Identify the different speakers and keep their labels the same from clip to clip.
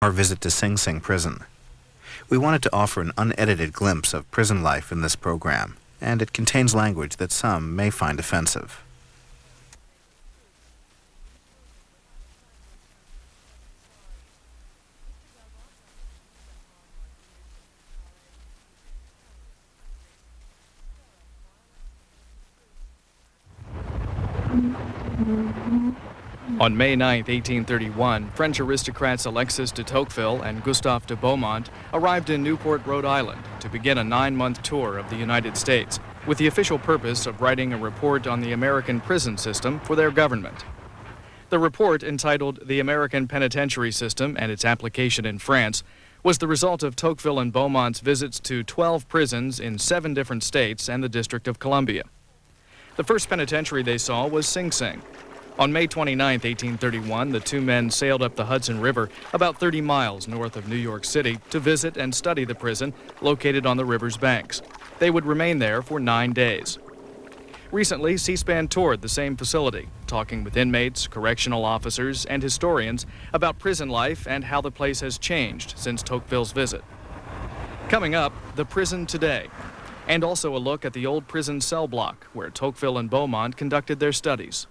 Speaker 1: our visit to Sing Sing Prison. We wanted to offer an unedited glimpse of prison life in this program, and it contains language that some may find offensive.
Speaker 2: On May 9, 1831, French aristocrats Alexis de Tocqueville and Gustave de Beaumont arrived in Newport, Rhode Island, to begin a 9-month tour of the United States, with the official purpose of writing a report on the American prison system for their government. The report, entitled The American Penitentiary System and Its Application in France, was the result of Tocqueville and Beaumont's visits to 12 prisons in 7 different states and the District of Columbia. The first penitentiary they saw was Sing Sing. On May 29, 1831, the two men sailed up the Hudson River about 30 miles north of New York City to visit and study the prison located on the river's banks. They would remain there for 9 days. Recently, C-SPAN toured the same facility, talking with inmates, correctional officers, and historians about prison life and how the place has changed since Tocqueville's visit. Coming up, the prison today, and also a look at the old prison cell block where Tocqueville and Beaumont conducted their studies.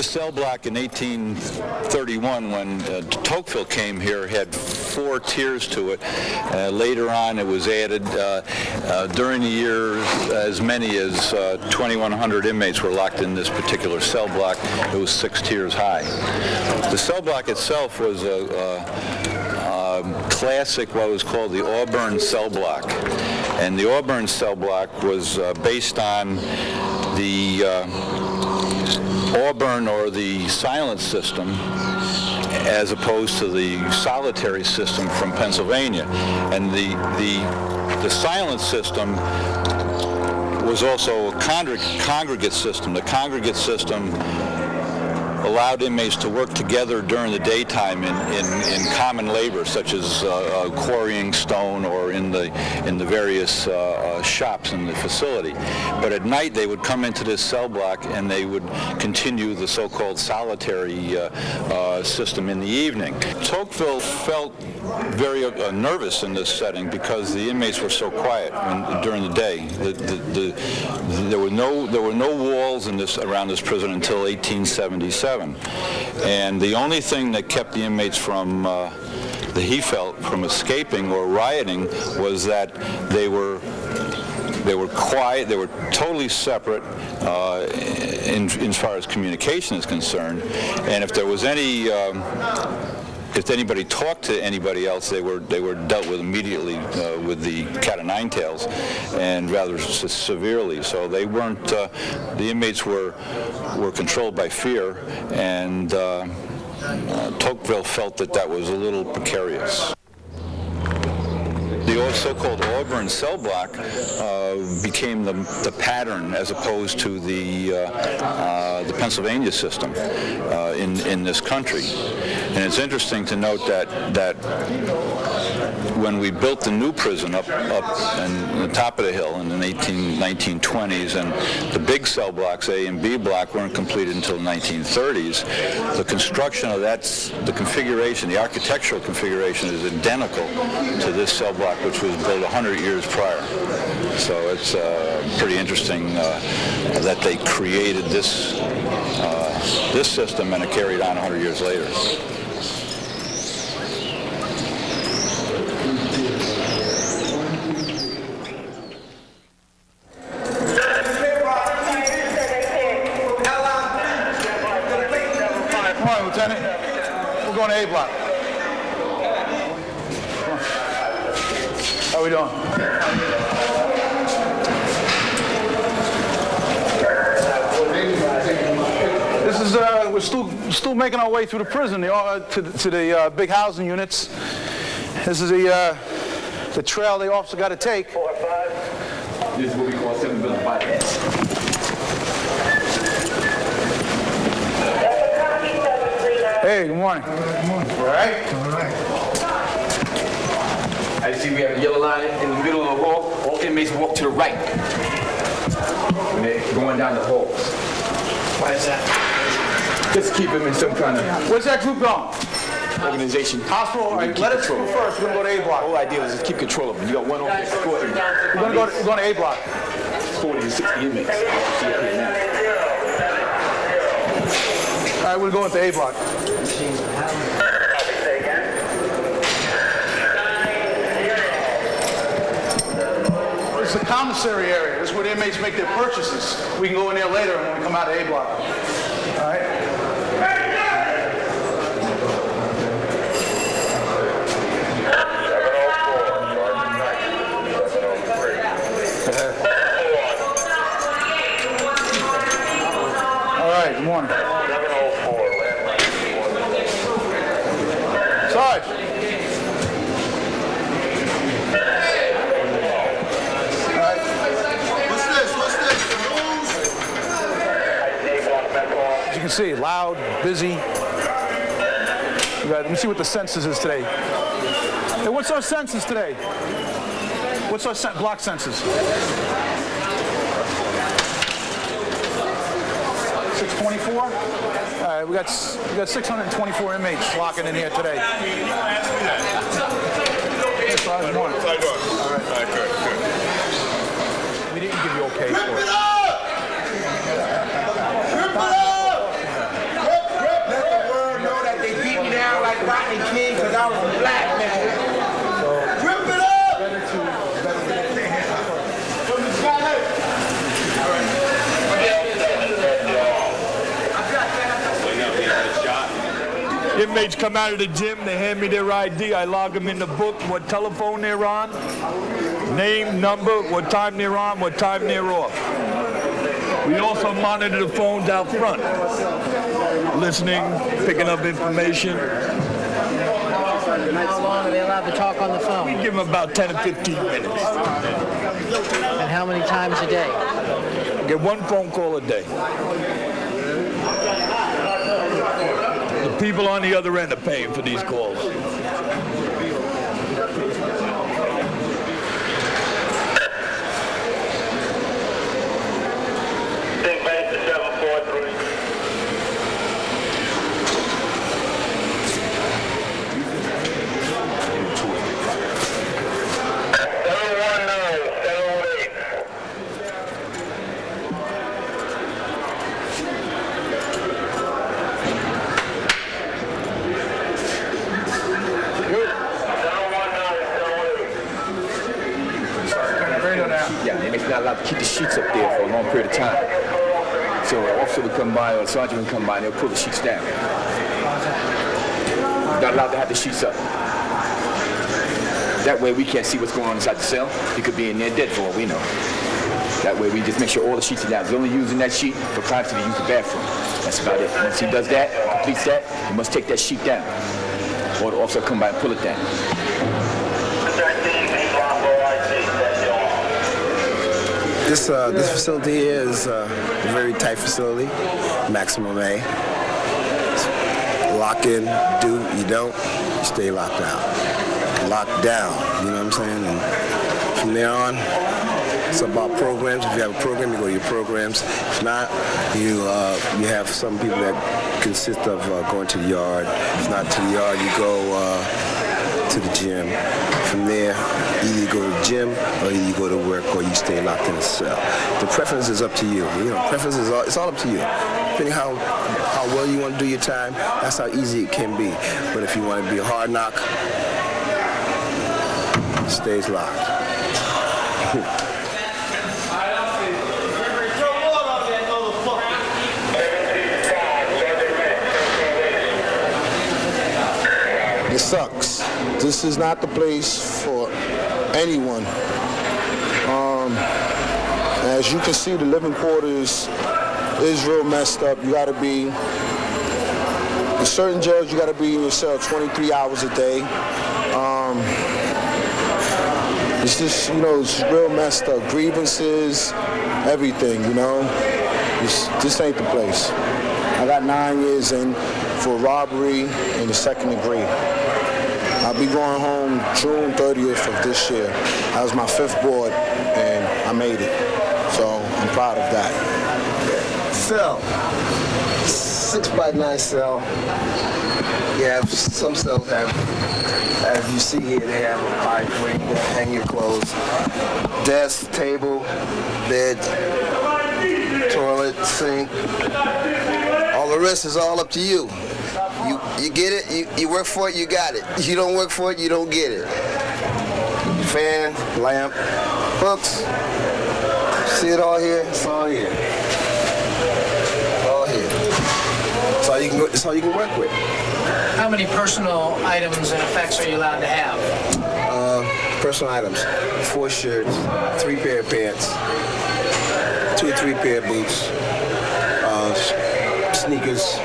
Speaker 3: The cell block in 1831, when Tocqueville came here, had 4 tiers to it. Later on, it was added. During the year, as many as 2,100 inmates were locked in this particular cell block. It was 6 tiers high. The cell block itself was classic, what was called the Auburn cell block. And the Auburn cell block was based on the Auburn, or the silent system, as opposed to the solitary system from Pennsylvania. And the silent system was also a congregate system. The congregate system allowed inmates to work together during the daytime in common labor, such as quarrying stone or in the various shops in the facility. But at night they would come into this cell block and they would continue the so-called solitary system in the evening. Tocqueville felt very nervous in this setting because the inmates were so quiet during the day. There were no walls around this prison until 1877. And the only thing that kept the inmates from, he felt, from escaping or rioting was that they were quiet, they were totally separate as far as communication is concerned. And if there was if anybody talked to anybody else, they were dealt with immediately with the cat o' nine tails, and rather severely. So they weren't. The inmates were controlled by fear, and Tocqueville felt that was a little precarious. The so-called Auburn cell block became the pattern as opposed to the Pennsylvania system in this country. And it's interesting to note that when we built the new prison up on the top of the hill in the 1920s, and the big cell blocks, A and B block, weren't completed until the 1930s, the construction of the configuration, the architectural configuration is identical to this cell block, which was built 100 years prior. So it's pretty interesting that they created this system and it carried on 100 years later.
Speaker 4: Come on, Lieutenant. We're going to A block. How we doing? This is we're still making our way through the prison to the big housing units. This is the trail the officer got to take.
Speaker 5: This is what we call 7 building bypass.
Speaker 4: Hey, good morning.
Speaker 5: Good morning.
Speaker 4: All right?
Speaker 5: All right. I see we have a yellow line in the middle of the hall. All inmates walk to the right when they're going down the halls.
Speaker 4: Why is that?
Speaker 5: Just keep them in some kind of
Speaker 4: Where's that group going?
Speaker 5: organization.
Speaker 4: Hospital, all right, let us go first. We're going to go to A
Speaker 5: The
Speaker 4: block.
Speaker 5: whole idea is just keep control of them. You got one officer escorting
Speaker 4: We're going to A block.
Speaker 5: 40 to 60 inmates. You see up here now.
Speaker 4: All right, we're going to A block. This is the commissary area. This is where the inmates make their purchases. We can go in there later when we come out of A block. All right? All right, good morning. Sarge. As you can see, loud, busy. Let me see what the census is today. Hey, what's our census today? What's our block census? 624? All right, we got 624 inmates locking in here today. Yes, I was one. All right, good. We didn't give you okay for it.
Speaker 6: Let the world know that they beat me down like Rodney King because I was a black man. Rip it up!
Speaker 7: inmates come out of the gym, they hand me their ID, I log them in the book, what telephone they're on, name, number, what time they're on, what time they're off. We also monitor the phones out front, listening, picking up information.
Speaker 8: How long are they allowed to talk on the phone?
Speaker 7: We give them about 10 to 15 minutes.
Speaker 8: And how many times a day?
Speaker 7: Get one phone call a day. The people on the other end are paying for these calls.
Speaker 9: Take back to 743.
Speaker 5: Yeah, they make not allowed to keep the sheets up there for a long period of time. So an officer would come by or a sergeant would come by and they'll pull the sheets down. Not allowed to have the sheets up. That way we can't see what's going on inside the cell. He could be in there dead for all we know. That way we just make sure all the sheets are down. He's only using that sheet for clients to use the bathroom. That's about it. Once he does that, completes that, he must take that sheet down. Or the officer will come by and pull it down.
Speaker 10: This facility here is a very tight facility, maximum A. Lock in, do, you don't, you stay locked out. Locked down, you know what I'm saying? And from there on, it's about programs. If you have a program, you go to your programs. If not, you have some people that consist of going to the yard. If not to the yard, you go to the gym. From there, either you go to the gym or either you go to work or you stay locked in a cell. The preference is up to you. You know, preference is it's all up to you. Depending how well you want to do your time, that's how easy it can be. But if you want to be a hard knock, it stays locked.
Speaker 11: It sucks. This is not the place for anyone. As you can see, the living quarters is real messed up. You gotta be, in certain jails, you gotta be in your cell 23 hours a day. It's just, you know, it's real messed up. Grievances, everything, you know. This ain't the place. I got 9 years in for robbery in the 2nd degree. I'll be going home June 30th of this year. That was my 5th board, and I made it. So I'm proud of that.
Speaker 10: Cell, 6x9 cell. Yeah, some cells have, as you see here, they have a pipe where you can hang your clothes. Desk, table, bed, toilet, sink. All the rest is all up to you. You get it, you work for it, you got it. If you don't work for it, you don't get it. Fan, lamp, books. See it all here? It's all here. All here. It's all you can work with.
Speaker 8: How many personal items and effects are you allowed to have?
Speaker 10: Personal items, 4 shirts, 3 pair of pants, 2 or 3 pair of boots, sneakers,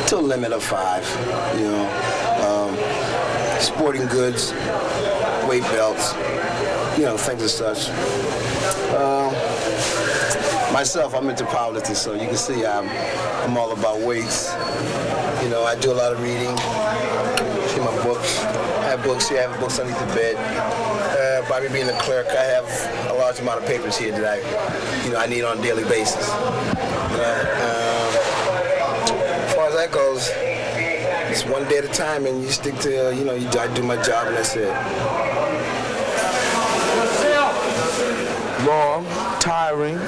Speaker 10: to a limit of 5, you know, sporting goods, weight belts, you know, things as such. Myself, I'm into powerlifting, so you can see I'm all about weights. You know, I do a lot of reading. See my books. I have books here. I have books underneath the bed. By me being a clerk, I have a large amount of papers here that I need on a daily basis. You know, as far as that goes, it's one day at a time, and you stick to, I do my job, and that's it.
Speaker 11: Long, tiring,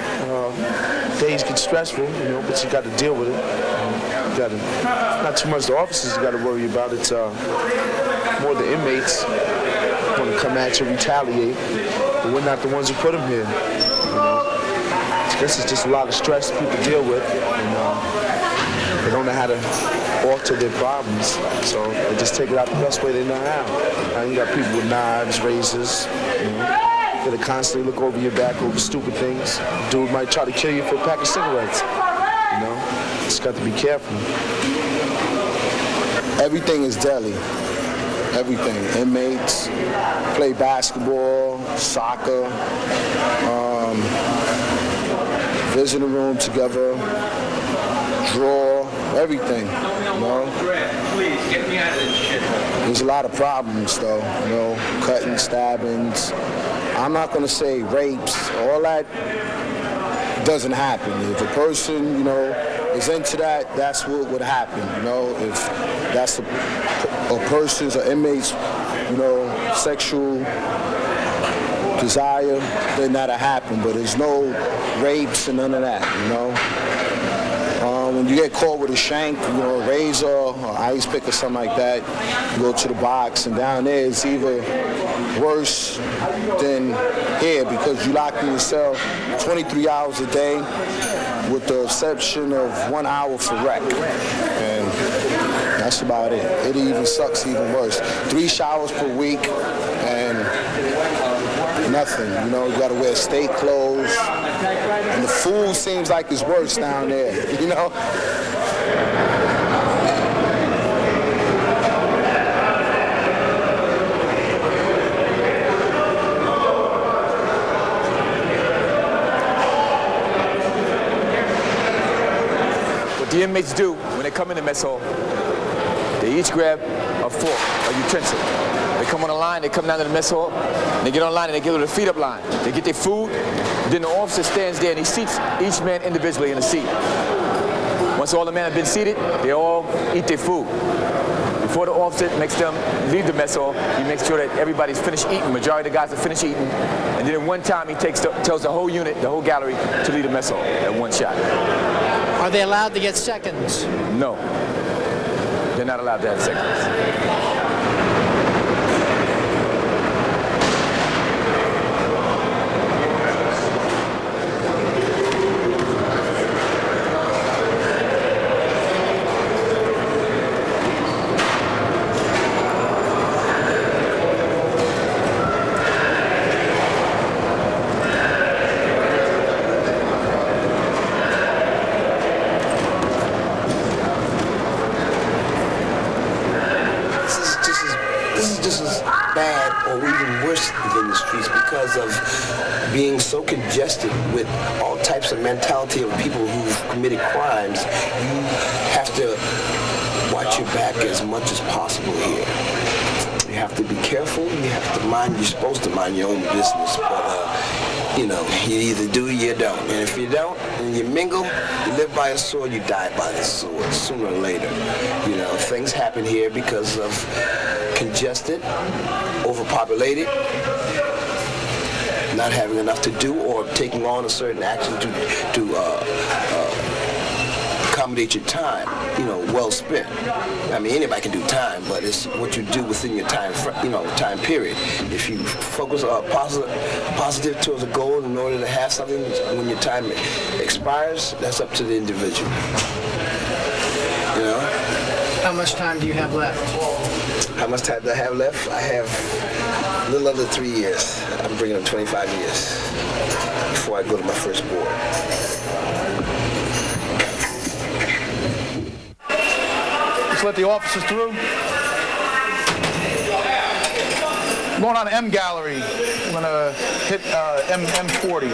Speaker 11: days get stressful, but you got to deal with it. You got to, not too much the officers you got to worry about. It's more the inmates want to come at you, retaliate, but we're not the ones who put them here. This is just a lot of stress people deal with. They don't know how to alter their problems, so they just take it out the best way they know how. Now you got people with knives, razors, you know, that constantly look over your back over stupid things. Dude might try to kill you for a pack of cigarettes, you know? Just got to be careful. Everything is deadly. Everything. Inmates play basketball, soccer, visit a room together, draw, everything, you know?
Speaker 6: Please, get me out of this shit.
Speaker 11: There's a lot of problems, though, you know, cutting, stabbings. I'm not going to say rapes. All that doesn't happen. If a person, you know, is into that, that's what would happen, you know? If that's a person's or inmate's, you know, sexual desire, then that'll happen. But there's no rapes and none of that, you know? When you get caught with a shank, you know, a razor or ice pick or something like that, you go to the box, and down there it's either worse than here because you locked in your cell 23 hours a day with the exception of 1 hour for rec. And that's about it. It even sucks even worse. 3 showers per week and nothing, you know, you gotta wear state clothes. And the food seems like it's worse down there, you know?
Speaker 5: What the inmates do when they come in the mess hall, they each grab a fork, a utensil. They come on the line, they come down to the mess hall, and they get on line and they get to the feed up line. They get their food, then the officer stands there and he seats each man individually in a seat. Once all the men have been seated, they all eat their food. Before the officer makes them leave the mess hall, he makes sure that everybody's finished eating, majority of the guys are finished eating, and then at one time he tells the whole unit, the whole gallery, to leave the mess hall at one shot.
Speaker 8: Are they allowed to get seconds?
Speaker 5: No, they're not allowed to have seconds.
Speaker 10: Being so congested with all types of mentality of people who've committed crimes, you have to watch your back as much as possible here. You have to be careful. You have to mind. You're supposed to mind your own business, but you know, you either do or you don't. And if you don't, and you mingle, you live by a sword, you die by the sword sooner or later. You know, things happen here because of congested, overpopulated, not having enough to do or taking on a certain action to accommodate your time, you know, well spent. I mean, anybody can do time, but it's what you do within your time, time period. If you focus positive towards a goal in order to have something when your time expires, that's up to the individual. You know?
Speaker 8: How much time do you have left?
Speaker 10: How much time do I have left? I have a little under 3 years. I'm bringing up 25 years before I go to my first board.
Speaker 4: Let's let the officers through. Going on to M Gallery. I'm gonna hit M40.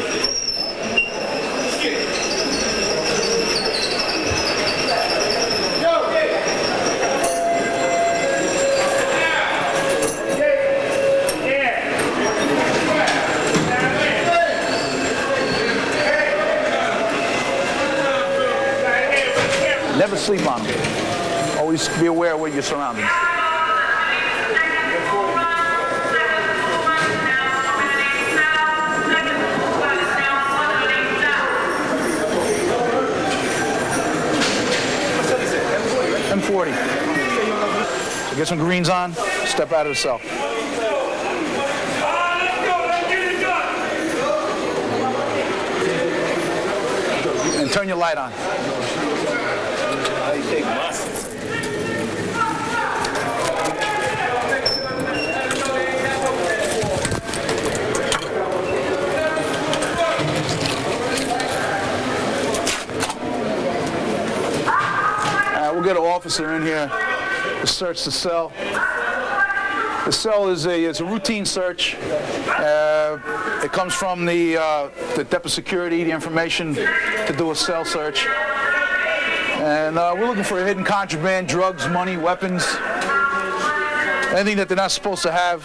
Speaker 4: Never sleep on them. Always be aware of what your surroundings. M40. So get some greens on, step out of the cell. And turn your light on.
Speaker 6: Big muscle.
Speaker 4: We'll get an officer in here to search the cell. The cell is a routine search. It comes from the depth of security, the information to do a cell search. And we're looking for hidden contraband, drugs, money, weapons, anything that they're not supposed to have.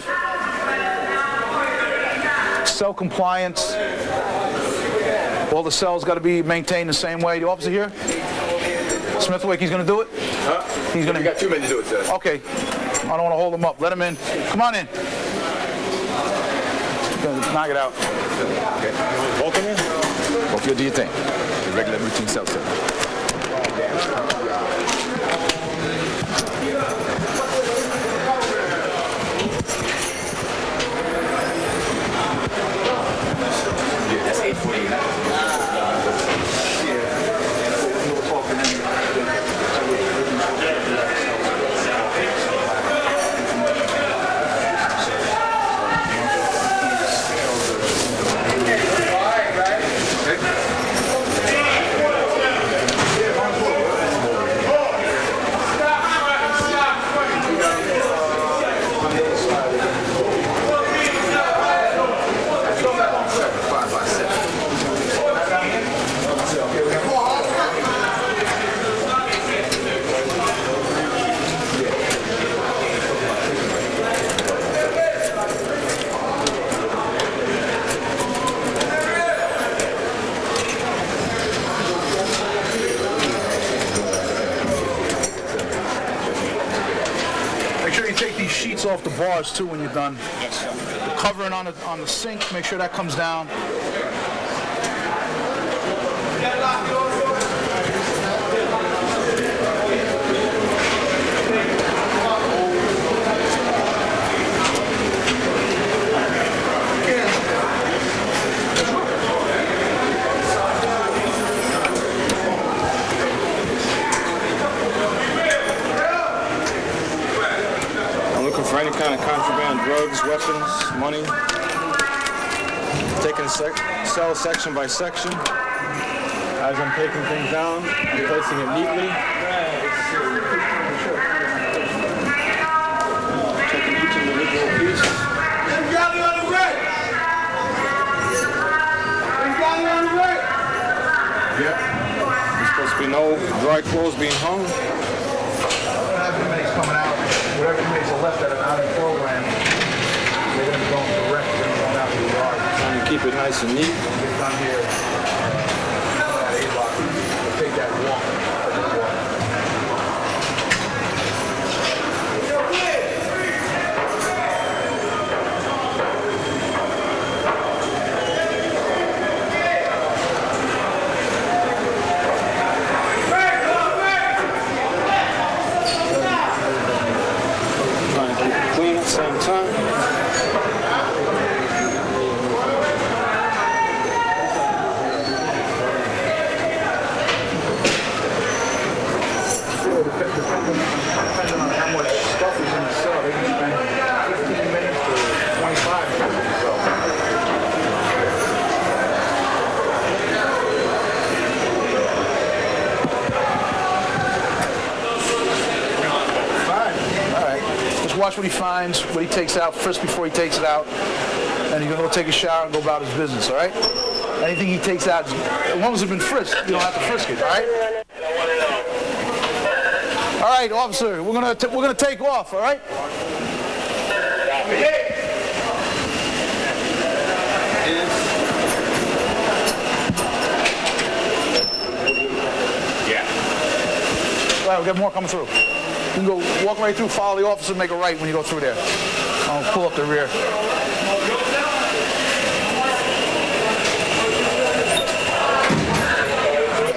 Speaker 4: Cell compliance. All the cells got to be maintained the same way. The officer here? Smithwick, he's going to do it?
Speaker 5: Huh?
Speaker 4: He's going to.
Speaker 5: You got 2 minutes to do it, sir.
Speaker 4: Okay. I don't want to hold him up. Let him in. Come on in. Knock it out.
Speaker 5: Okay. Both of them? Both of you do your thing. The regular routine cell set. Yeah, that's 8:48 now.
Speaker 4: Off the bars too when you're done. The covering on the sink, make sure that comes down.
Speaker 12: For any kind of contraband, drugs, weapons, money. Taking cell section by section. As I'm taking things down, I'm placing it neatly. Checking each individual piece. Yep. There's supposed to be no dry clothes being hung.
Speaker 4: Coming out, whatever inmates are left that are not in program, they're going to be going direct, they're going to go down to the yard.
Speaker 12: Trying to keep it nice and neat.
Speaker 4: Get down here, we'll take that walk.
Speaker 12: Same time.
Speaker 4: Depending on how much stuff is in the cell, they can spend 15 minutes to 25 minutes in the cell. Watch what he finds, what he takes out first before he takes it out, and he's gonna go take a shower and go about his business. All right? Anything he takes out, as long as it's been frisked, you don't have to frisk it. All right? All right, officer, we're gonna take off. All right?
Speaker 12: Yeah.
Speaker 4: All right, we got more coming through. You can go walk right through, follow the officer, make a right when you go through there. I'll pull up the rear.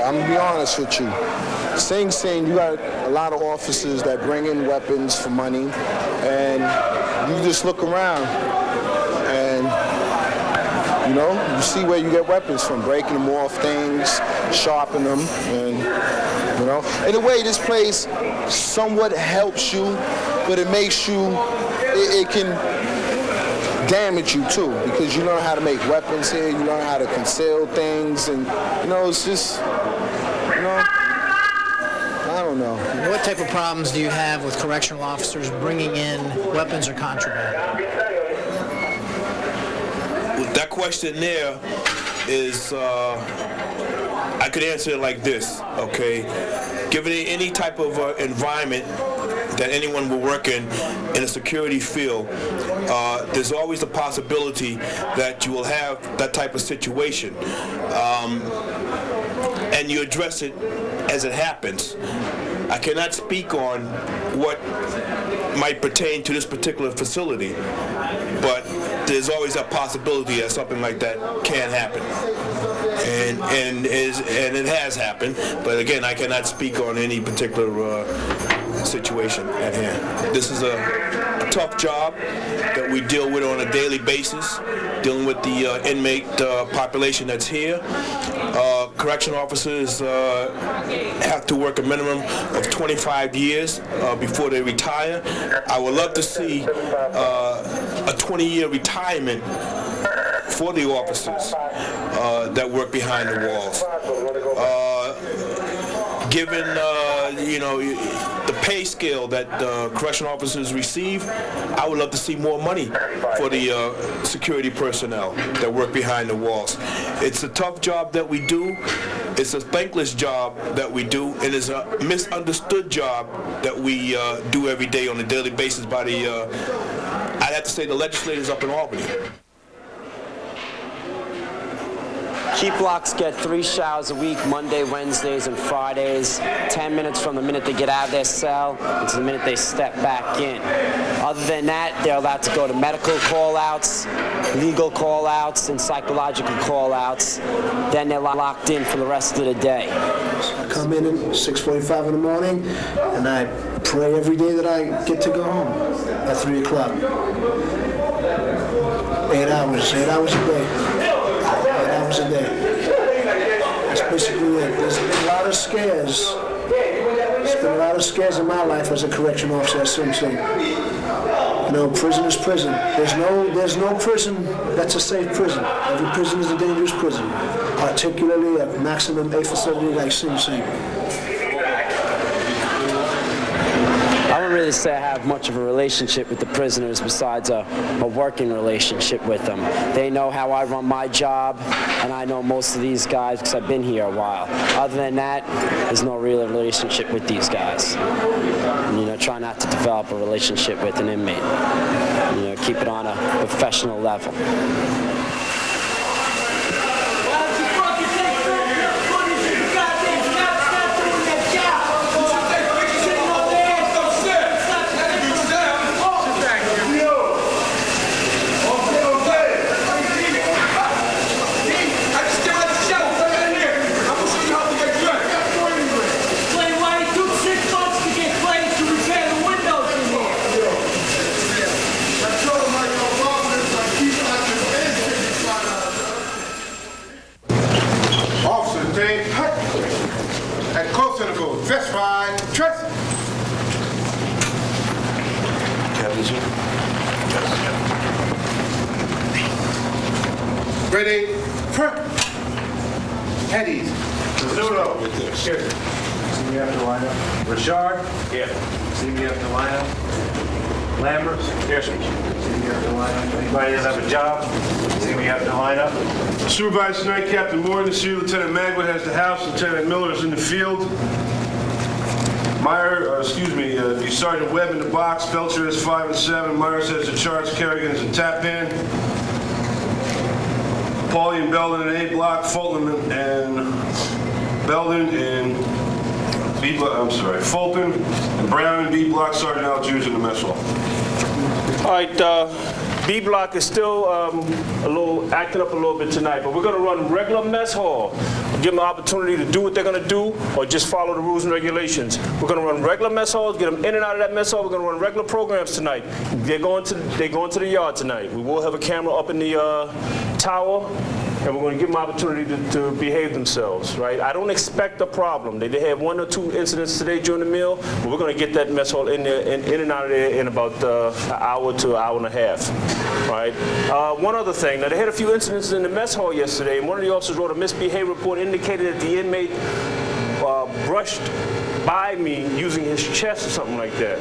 Speaker 11: I'm gonna be honest with you. Sing Sing, you got a lot of officers that bring in weapons for money, and you just look around, and you know, you see where you get weapons from, breaking them off things, sharpen them, and You know, in a way, this place somewhat helps you, but it makes you, it can damage you too, because you learn how to make weapons here, you learn how to conceal things, and you know, it's just, you know, I don't know.
Speaker 8: What type of problems do you have with correctional officers bringing in weapons or contraband?
Speaker 13: That question there is, I could answer it like this, okay? Given any type of environment that anyone will work in a security field, there's always the possibility that you will have that type of situation. And you address it as it happens. I cannot speak on what might pertain to this particular facility, but there's always a possibility that something like that can happen. And it has happened, but again, I cannot speak on any particular situation at hand. This is a tough job that we deal with on a daily basis, dealing with the inmate population that's here. Correction officers have to work a minimum of 25 years before they retire. I would love to see a 20-year retirement for the officers that work behind the walls. Given you know, the pay scale that correctional officers receive, I would love to see more money for the security personnel that work behind the walls. It's a tough job that we do. It's a thankless job that we do, and it's a misunderstood job that we do every day on a daily basis by the, I'd have to say, the legislators up in Albany.
Speaker 14: Key blocks get 3 showers a week, Monday, Wednesdays, and Fridays, 10 minutes from the minute they get out of their cell until the minute they step back in. Other than that, they're allowed to go to medical call-outs, legal call-outs, and psychological call-outs. Then they're locked in for the rest of the day.
Speaker 15: I come in at 6:45 in the morning, and I pray every day that I get to go home at 3 o'clock. 8 hours a day. 8 hours a day. That's basically it. There's been a lot of scares. There's been a lot of scares in my life as a correction officer at Sing Sing. You know, prison is prison. There's no prison that's a safe prison. Every prison is a dangerous prison, particularly a maximum A facility like Sing Sing.
Speaker 14: I don't really say I have much of a relationship with the prisoners besides a working relationship with them. They know how I run my job, and I know most of these guys because I've been here a while. Other than that, there's no real relationship with these guys. And, you know, try not to develop a relationship with an inmate. You know, keep it on a professional level.
Speaker 6: Ready, front. Headies. Zudo. Here. See me have to line up. Richard. Here. See me have to line up. Lambert. Here. See me have to line up. Anybody doesn't have a job? See me have to line up.
Speaker 16: Supervisor tonight, Captain Morton. See Lieutenant Magwood has the house. Lieutenant Miller is in the field. Sergeant Webb in the box. Belcher has 5 and 7. Myers has the charts. Kerrigan is a tap in. Paulie and Belden in A block. Fulton and Belden in B block. I'm sorry. Fulton and Brown in B block. Sergeant Algiers in the mess hall.
Speaker 17: All right. B block is still acting up a little bit tonight, but we're going to run regular mess hall. Give them the opportunity to do what they're going to do or just follow the rules and regulations. We're going to run regular mess halls, get them in and out of that mess hall. We're going to run regular programs tonight. They're going to the yard tonight. We will have a camera up in the tower and we're going to give them opportunity to behave themselves, right? I don't expect a problem. They had 1 or 2 incidents today during the meal, but we're going to get that mess hall in there, in and out of there in about an hour to an hour and a half, right? One other thing, now they had a few incidents in the mess hall yesterday, and one of the officers wrote a misbehavior report indicated that the inmate brushed by me using his chest or something like that.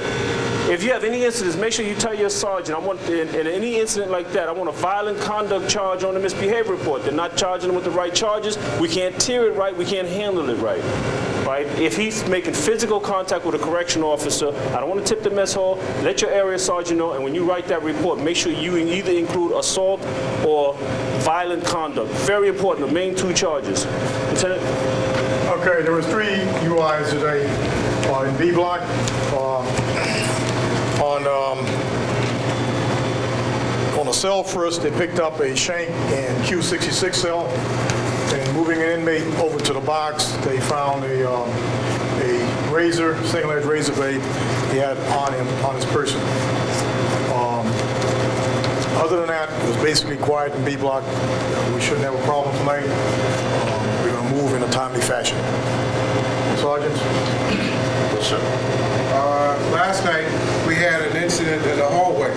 Speaker 17: If you have any incidents, make sure you tell your sergeant. I want, in any incident like that, I want a violent conduct charge on the misbehavior report. They're not charging them with the right charges. We can't tier it right. We can't handle it right. Right? If he's making physical contact with a correction officer, I don't want to tip the mess hall. Let your area sergeant know, and when you write that report, make sure you either include assault or violent conduct. Very important, the main 2 charges. Lieutenant?
Speaker 18: Okay, there was 3 UIs today in B block. On the cell first, they picked up a shank in Q66 cell, and moving an inmate over to the box, they found a razor, single-edged razor blade he had on him, on his person. Other than that, it was basically quiet in B block. We shouldn't have a problem tonight. We're going to move in a timely fashion. Sergeants?
Speaker 12: Yes, sir. Last night, we had an incident in the hallway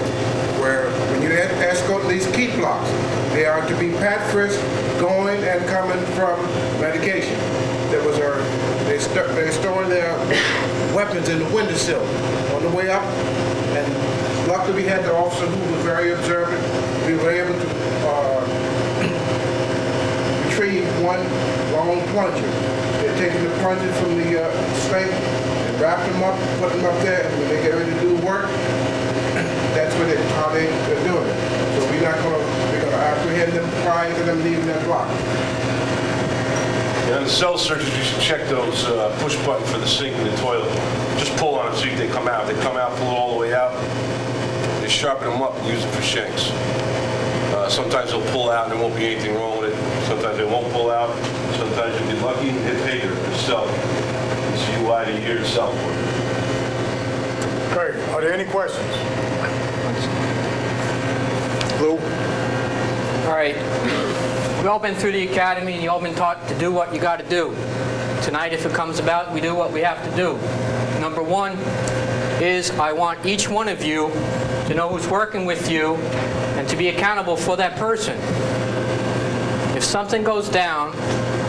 Speaker 12: where when you escort these keep blocks, they are to be pat frisked going and coming from medication. They're storing their weapons in the windowsill on the way up, and luckily we had the officer who was very observant. We were able to retrieve one long plunger. They're taking the plunger from the sink and wrap them up, put them up there, and when they get ready to do work, that's how they're doing it. So we're going to apprehend them prior to them leaving that block.
Speaker 16: And on the cell searches, you should check those push button for the sink and the toilet. Just pull on them, see if they come out. If they come out, pull it all the way out. They sharpen them up and use it for shanks. Sometimes they'll pull out and there won't be anything wrong with it. Sometimes they won't pull out. Sometimes you'll be lucky and hit pay yourself. It's UI to year itself.
Speaker 18: Okay, are there any questions? Lou?
Speaker 19: All right. We've all been through the academy and you've all been taught to do what you got to do. Tonight, if it comes about, we do what we have to do. Number 1 is I want each one of you to know who's working with you and to be accountable for that person. If something goes down,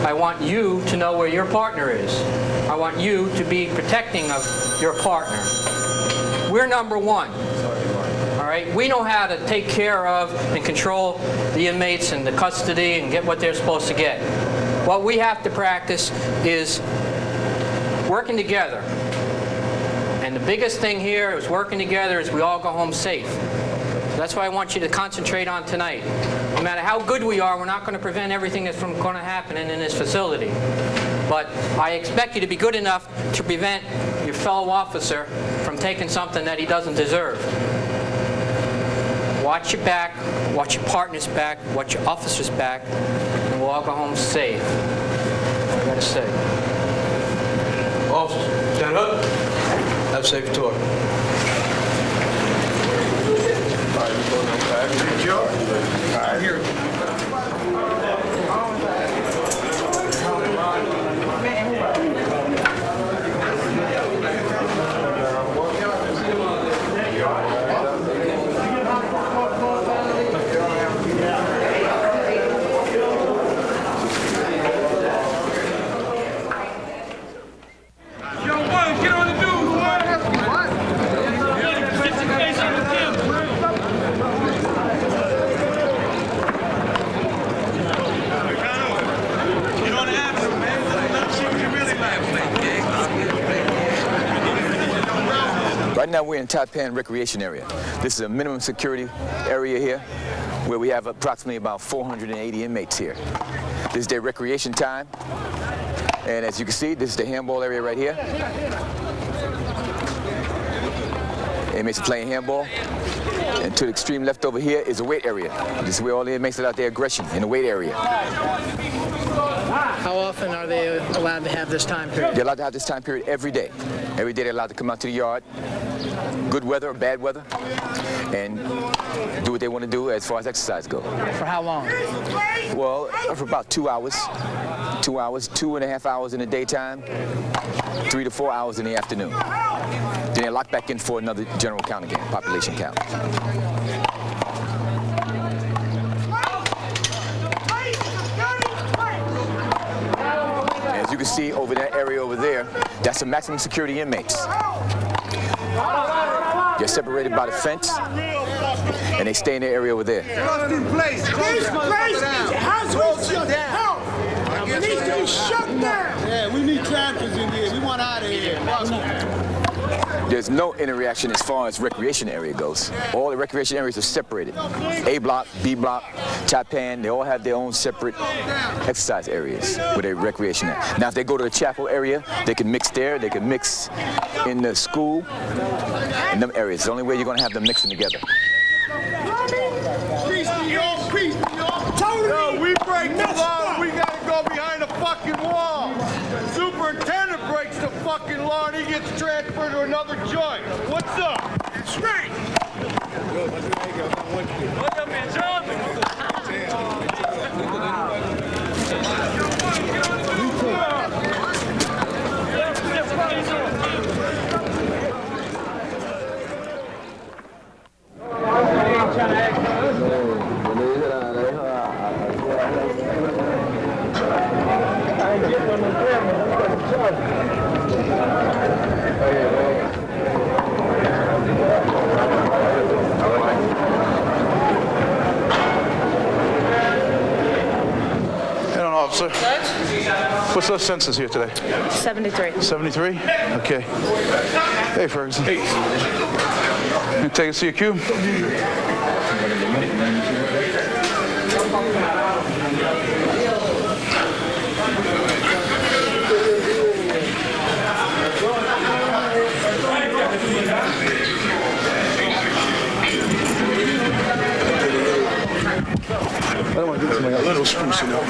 Speaker 19: I want you to know where your partner is. I want you to be protecting of your partner. We're number 1. All right? We know how to take care of and control the inmates and the custody and get what they're supposed to get. What we have to practice is working together. And the biggest thing here is working together is we all go home safe. So that's what I want you to concentrate on tonight. No matter how good we are, we're not going to prevent everything that's going to happen in this facility. But I expect you to be good enough to prevent your fellow officer from taking something that he doesn't deserve. Watch your back, watch your partner's back, watch your officer's back, and we'll all go home safe. That's what I got to say.
Speaker 6: Officers, stand up. Have a safe tour. Here.
Speaker 5: Right now we're in Taipan Recreation Area. This is a minimum security area here where we have approximately about 480 inmates here. This is their recreation time. And as you can see, this is the handball area right here. Inmates are playing handball. And to the extreme left over here is a weight area. This is where all the inmates let out their aggression, in the weight area.
Speaker 8: How often are they allowed to have this time period?
Speaker 5: They're allowed to have this time period every day. Every day they're allowed to come out to the yard good weather or bad weather, and do what they want to do as far as exercise goes.
Speaker 8: For how long?
Speaker 5: Well, for about 2 hours. 2 hours, 2.5 hours in the daytime, 3 to 4 hours in the afternoon. Then they're locked back in for another general count again, population count. As you can see over that area over there, that's the maximum security inmates. They're separated by the fence, and they stay in the area over there.
Speaker 12: This place has to shut down. It needs to be shut down. Yeah, we need trappers in here. We want out of here.
Speaker 5: There's no interaction as far as recreation area goes. All the recreation areas are separated. A block, B block, Taipan, they all have their own separate exercise areas where they recreation at. Now if they go to the chapel area, they can mix there, they can mix in the school, in them areas. It's the only way you're gonna have them mixing together.
Speaker 12: Peace, New York. Peace, New York.
Speaker 7: Yo, we break the law, we gotta go behind the fucking wall. Superintendent breaks the fucking law and he gets transferred to another joint. What's up? Straight. What's up, man?
Speaker 4: Officer, what's the census here today?
Speaker 20: 73.
Speaker 4: 73? Okay. Hey, Ferguson. Hey. You take us to your cube? I don't want to get something a little spruce, you know.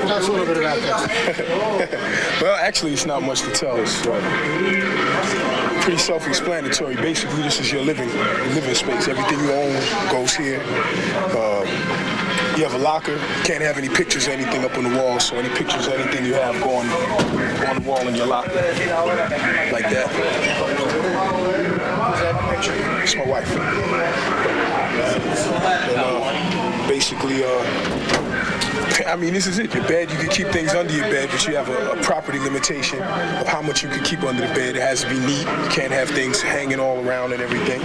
Speaker 15: Tell us a little bit about this.
Speaker 18: Well, actually, it's not much to tell. It's pretty self-explanatory. Basically, this is your living space. Everything you own goes here. You have a locker. You can't have any pictures or anything up on the wall, so any pictures or anything you have go on the wall in your locker. Like that. It's my wife. And, basically, I mean, this is it. Your bed, you can keep things under your bed, but you have a property limitation of how much you can keep under the bed. It has to be neat. You can't have things hanging all around and everything.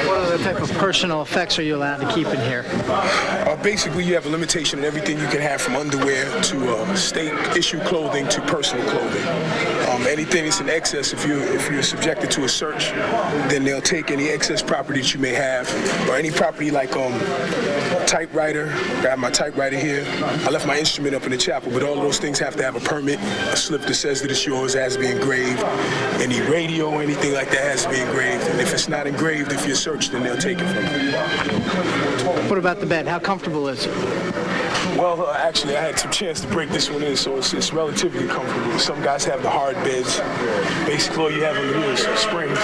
Speaker 8: What other type of personal effects are you allowed to keep in here?
Speaker 18: Basically, you have a limitation on everything you can have, from underwear to state-issue clothing to personal clothing. Anything that's in excess, if you're subjected to a search, then they'll take any excess property that you may have, or any property like typewriter. I have my typewriter here. I left my instrument up in the chapel, but all of those things have to have a permit, a slip that says that it's yours, has to be engraved. Any radio or anything like that has to be engraved, and if it's not engraved, if you're searched, then they'll take it from you.
Speaker 8: What about the bed? How comfortable is it?
Speaker 18: Well, actually, I had some chance to break this one in, so it's relatively comfortable. Some guys have the hard beds. Basically, all you have under here is springs.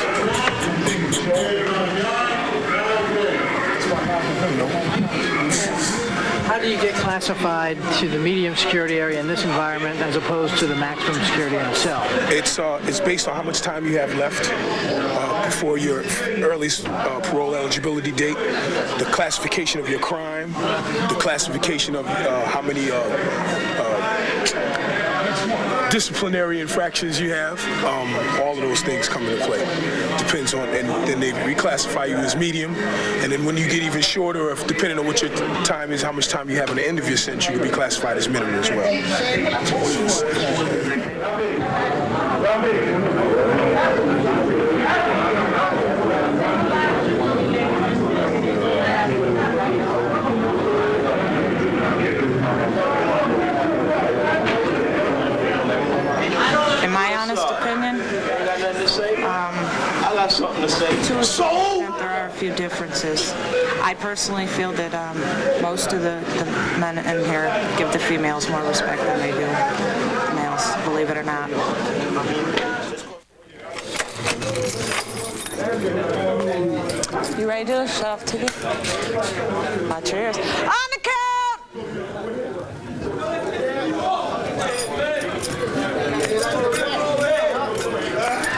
Speaker 8: How do you get classified to the medium security area in this environment as opposed to the maximum security in a cell?
Speaker 18: It's based on how much time you have left before your earliest parole eligibility date, the classification of your crime, the classification of how many disciplinary infractions you have. All of those things come into play. Depends on, and then they reclassify you as medium, and then when you get even shorter, if depending on what your time is, how much time you have at the end of your sentence, you can be classified as minimum as well.
Speaker 20: In my honest opinion,
Speaker 7: I got something to say.
Speaker 20: to a certain extent, there are a few differences. I personally feel that most of the men in here give the females more respect than they do the males. this, believe it or not. You ready to do this? Shut off TV. Watch your ears. On the count!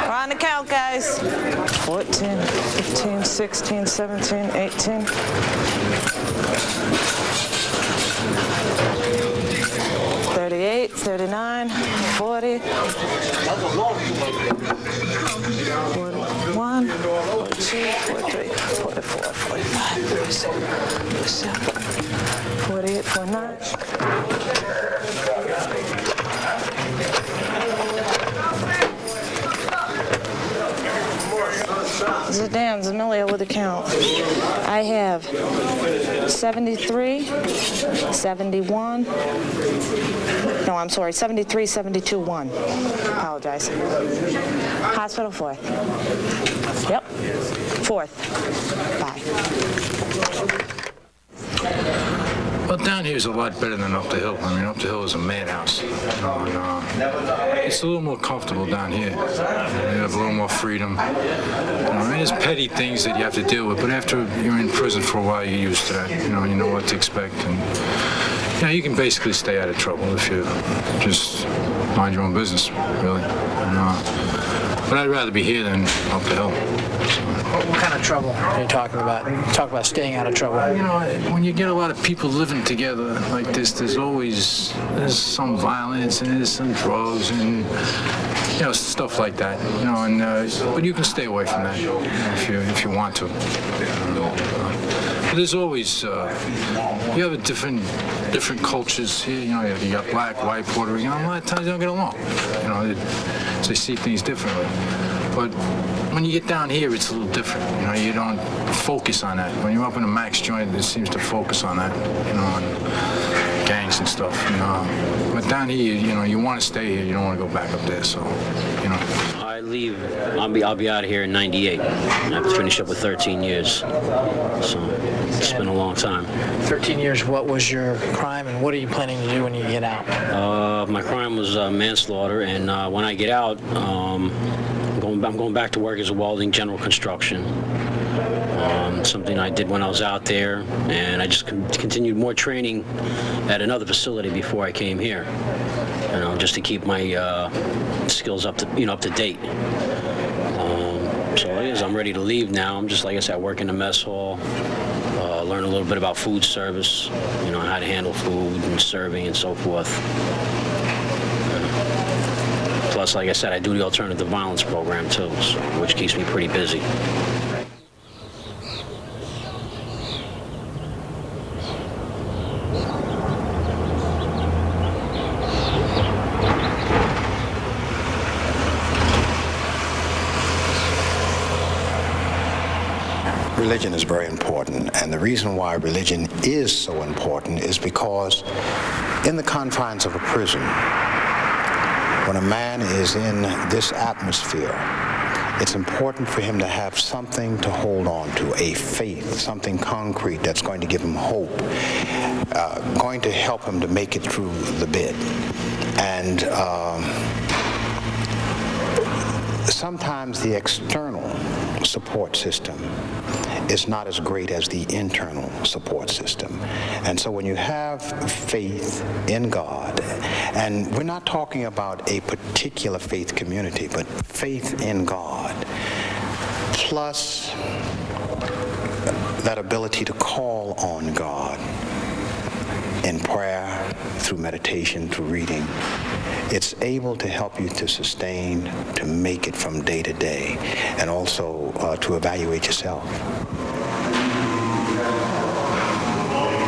Speaker 20: We're on the count, guys. 14, 15, 16, 17, 18. 38, 39, 40. 41, 42, 43, 44, 45, 46, 47, 48, 49. Dan Zamilio with the count. I have 73, 71. No, I'm sorry, 73, 72, 1. Apologize. Hospital 4th. Yep. 4th. Bye.
Speaker 21: Well, down here is a lot better than up the hill. I mean, up the hill is a madhouse. It's a little more comfortable down here. You have a little more freedom. There's petty things that you have to deal with, but after you're in prison for a while, you're used to that. You know what to expect. And you can basically stay out of trouble if you just mind your own business, really. But I'd rather be here than up the hill.
Speaker 8: What kind of trouble are you talking about? You talk about staying out of trouble.
Speaker 21: When you get a lot of people living together like this, there's some violence and there's some drugs and stuff like that. But you can stay away from that if you want to. But there's always you have different cultures here. You got black, white, Puerto Rican. A lot of times they don't get along. They see things differently. But when you get down here, it's a little different. You don't focus on that. When you're up in a Max joint, it seems to focus on that, on gangs and stuff. But down here, you want to stay here. You don't want to go back up there. So,
Speaker 22: I leave. I'll be out of here in '98. I've finished up with 13 years. So it's been a long time.
Speaker 8: 13 years. What was your crime, and what are you planning to do when you get out?
Speaker 22: My crime was manslaughter, and when I get out, I'm going back to work as a welding, general construction. Something I did when I was out there, and I just continued more training at another facility before I came here. Just to keep my skills up to date. So I'm ready to leave now. I'm just, like I said, I work in the mess hall, learn a little bit about food service, how to handle food and serving and so forth. Plus, like I said, I do the alternative violence program too, which keeps me pretty busy.
Speaker 23: Religion is very important, and the reason why religion is so important is because in the confines of a prison, when a man is in this atmosphere, it's important for him to have something to hold on to, a faith, something concrete that's going to give him hope, going to help him to make it through the bit. And sometimes the external support system is not as great as the internal support system. And so when you have faith in God, and we're not talking about a particular faith community, but faith in God, plus that ability to call on God in prayer, through meditation, through reading, it's able to help you to sustain, to make it from day to day, and also to evaluate yourself.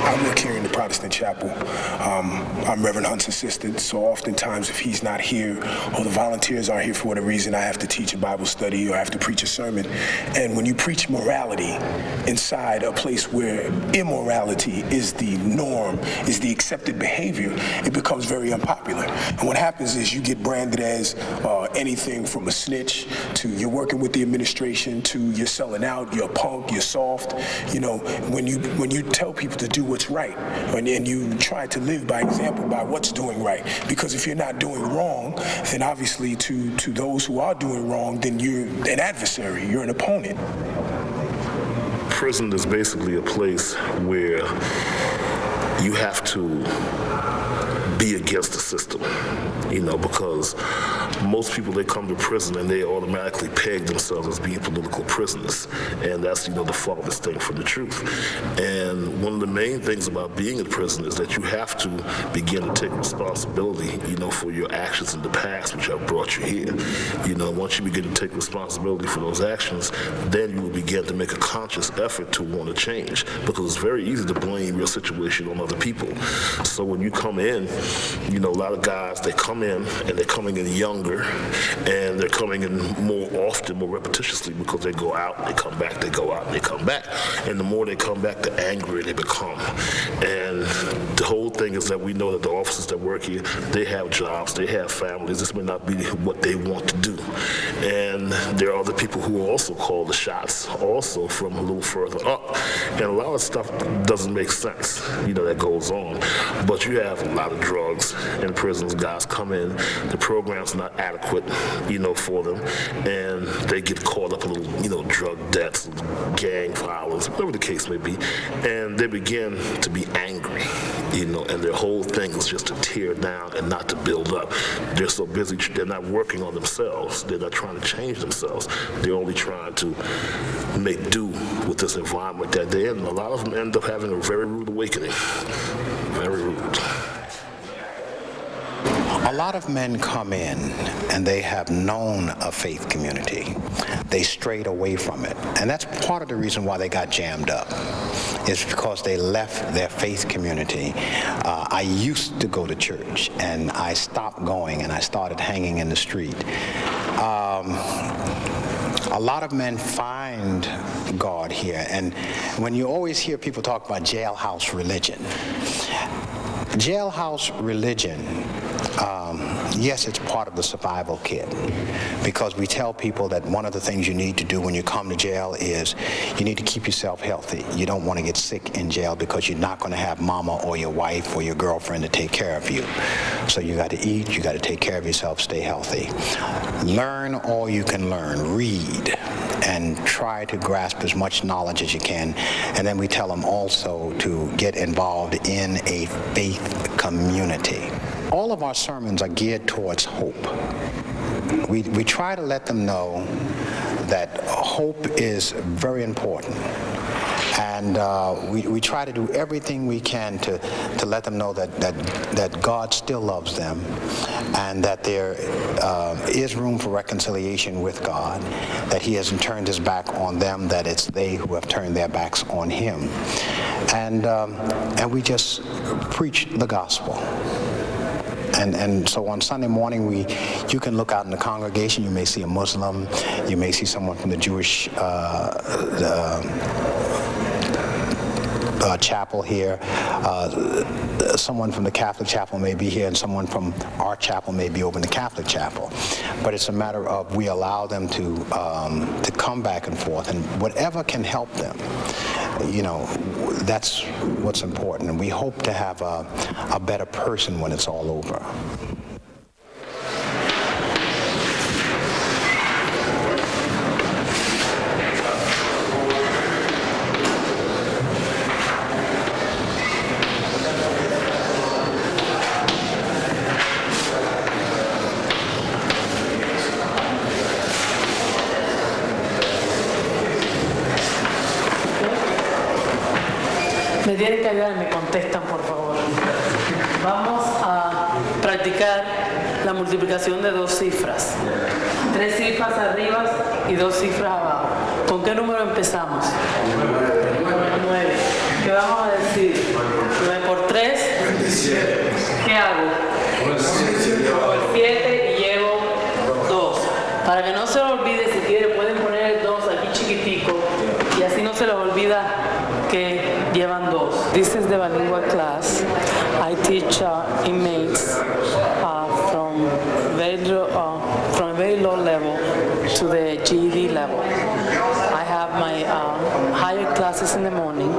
Speaker 24: I work here in the Protestant chapel. I'm Reverend Hunt's assistant, so oftentimes if he's not here or the volunteers aren't here for whatever reason, I have to teach a Bible study or I have to preach a sermon. And when you preach morality inside a place where immorality is the norm, is the accepted behavior, it becomes very unpopular. And what happens is you get branded as anything from a snitch to you're working with the administration to you're selling out, you're a punk, you're soft. When you tell people to do what's right, and you try to live by example by what's doing right. Because if you're not doing wrong, then obviously to those who are doing wrong, then you're an adversary, you're an opponent.
Speaker 1: Prison is basically a place where you have to be against the system, because most people, they come to prison and they automatically peg themselves as being political prisoners, and that's, the farthest thing from the truth. And one of the main things about being in prison is that you have to begin to take responsibility, for your actions in the past, which have brought you here. Once you begin to take responsibility for those actions, then you will begin to make a conscious effort to want to change, because it's very easy to blame your situation on other people. So when you come in, a lot of guys, they come in and they're coming in younger, and they're coming in more often, more repetitiously, because they go out, they come back, they go out, they come back. And the more they come back, the angrier they become. And the whole thing is that we know that the officers that work here, they have jobs, they have families. This may not be what they want to do. And there are other people who also call the shots, also from a little further up. And a lot of stuff doesn't make sense, that goes on. But you have a lot of drugs in prisons. Guys come in, the program's not adequate, for them, and they get caught up in little, drug debts, gang violence, whatever the case may be, and they begin to be angry, and their whole thing is just to tear down and not to build up. They're so busy, they're not working on themselves. They're not trying to change themselves. They're only trying to make do with this environment that they're in. And a lot of them end up having a very rude awakening. Very rude.
Speaker 23: A lot of men come in and they have known a faith community. They strayed away from it. And that's part of the reason why they got jammed up. It's because they left their faith community. I used to go to church, and I stopped going, and I started hanging in the street. A lot of men find God here. And when you always hear people talk about jailhouse religion, jailhouse religion, yes, it's part of the survival kit, because we tell people that one of the things you need to do when you come to jail is you need to keep yourself healthy. You don't want to get sick in jail because you're not going to have mama or your wife or your girlfriend to take care of you. So you got to eat, you got to take care of yourself, stay healthy. Learn all you can learn, read, and try to grasp as much knowledge as you can. And then we tell them also to get involved in a faith community. All of our sermons are geared towards hope. We try to let them know that hope is very important. And we try to do everything we can to let them know that God still loves them, and that there is room for reconciliation with God, that he hasn't turned his back on them, that it's they who have turned their backs on him. And we just preach the gospel. And so on Sunday morning, you can look out in the congregation, you may see a Muslim, you may see someone from the Jewish chapel here, someone from the Catholic chapel may be here, and someone from our chapel may be over in the Catholic chapel. But it's a matter of we allow them to come back and forth, and whatever can help them, that's what's important. And we hope to have a better person when it's all over.
Speaker 2: Me tienen que ayudar y me contestan, por favor. Vamos a practicar la multiplicación de dos cifras. 3 cifras arriba y 2 cifras abajo. ¿Con qué número empezamos? 9. ¿Qué vamos a decir? 9 por 3. 27. ¿Qué hago? 7 y llevo 2. Para que no se lo olvide, si quiere pueden poner el 2 aquí chiquitico y así no se les olvida que llevan 2. This is the bilingual class. I teach inmates from a very low level to the GED level. I have my higher classes in the morning.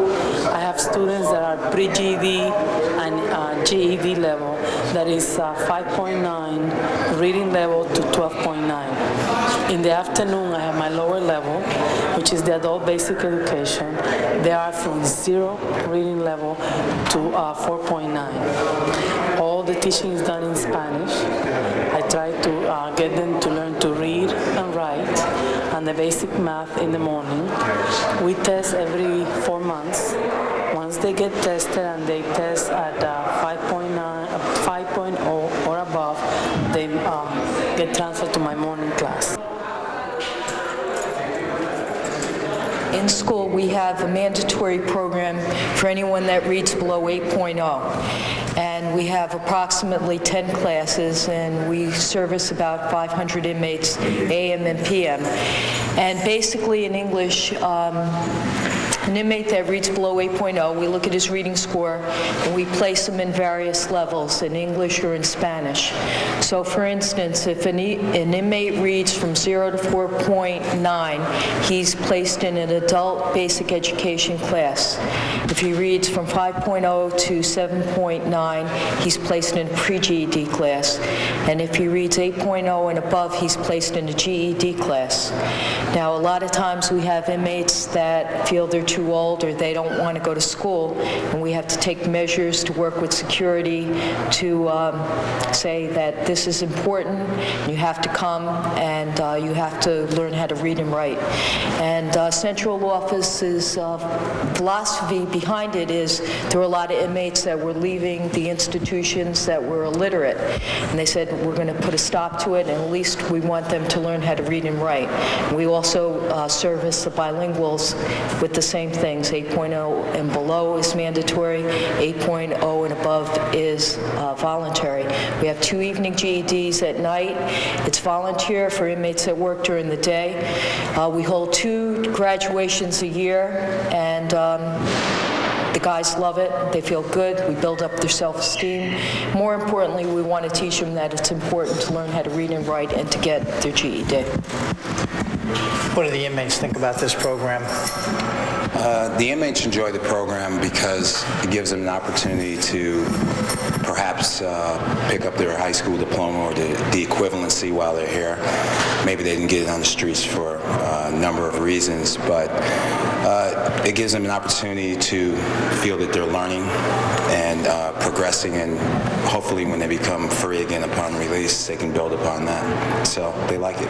Speaker 2: I have have students that are pre-GED and GED level, that is 5.9 reading level to 12.9. In the afternoon, I have my lower level, which is the adult basic education. They are from 0 reading level to 4.9. All the teaching is done in Spanish. I try to get them to learn to read and write, and the basic math in the morning. We test every 4 months. Once they get tested and they test at 5.0 or above, they get transferred to my morning class.
Speaker 3: In school, we have a mandatory program for anyone that reads below 8.0. And we have approximately 10 classes, and we service about 500 inmates, AM and PM. And basically in English, an inmate that reads below 8.0, we look at his reading score, and we place him in various levels, in English or in Spanish. So for instance, if an inmate reads from 0 to 4.9, he's placed in an adult basic education class. If he reads from 5.0 to 7.9, he's placed in a pre-GED class. And if he reads 8.0 and above, he's placed in a GED class. Now, a lot of times we have inmates that feel they're too old or they don't want to go to school, and we have to take measures to work with security to say that this is important, you have to come, and you have to learn how to read and write. And Central Office's philosophy behind it is there were a lot of inmates that were leaving the institutions that were illiterate, and they said, we're going to put a stop to it, and at least we want them to learn how to read and write. We also service the bilinguals with the same things. 8.0 and below is mandatory. 8.0 and above is voluntary. We have 2 evening GEDs at night. It's volunteer for inmates that work during the day. We hold 2 graduations a year, and the guys love it. They feel good. We build up their self-esteem. More importantly, we want to teach them that it's important to learn how to read and write and to get their GED.
Speaker 8: What do the inmates think about this program?
Speaker 9: The inmates enjoy the program because it gives them an opportunity to perhaps pick up their high school diploma or the equivalency while they're here. Maybe they didn't get it on the streets for a number of reasons, but it gives them an opportunity to feel that they're learning and progressing, and hopefully when they become free again upon release, they can build upon that. So they like it.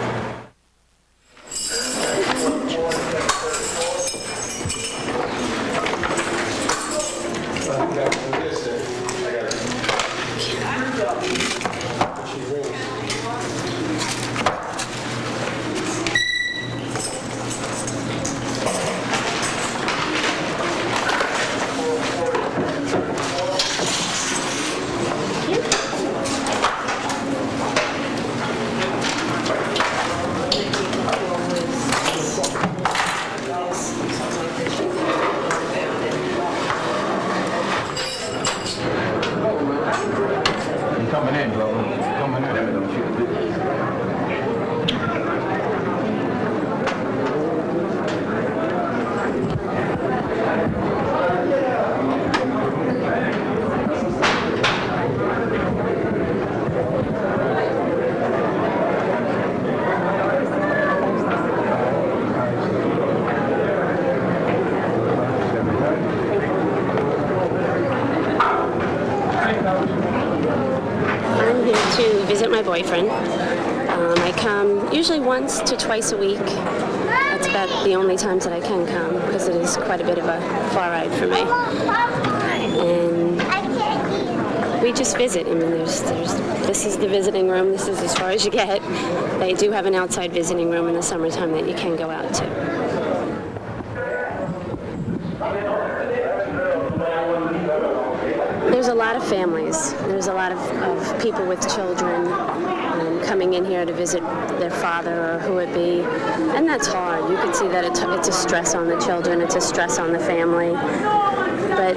Speaker 10: Boyfriend. I come usually once to twice a week. That's about the only times that I can come because it is quite a bit of a far ride for me. And we just visit. I mean, this is the visiting room. This is as far as you get. They do have an outside visiting room in the summertime that you can go out to. There's a lot of families. There's a lot of people with children coming in here to visit their father or who it be, and that's hard. You can see that it's a stress on the children, it's a stress on the family, but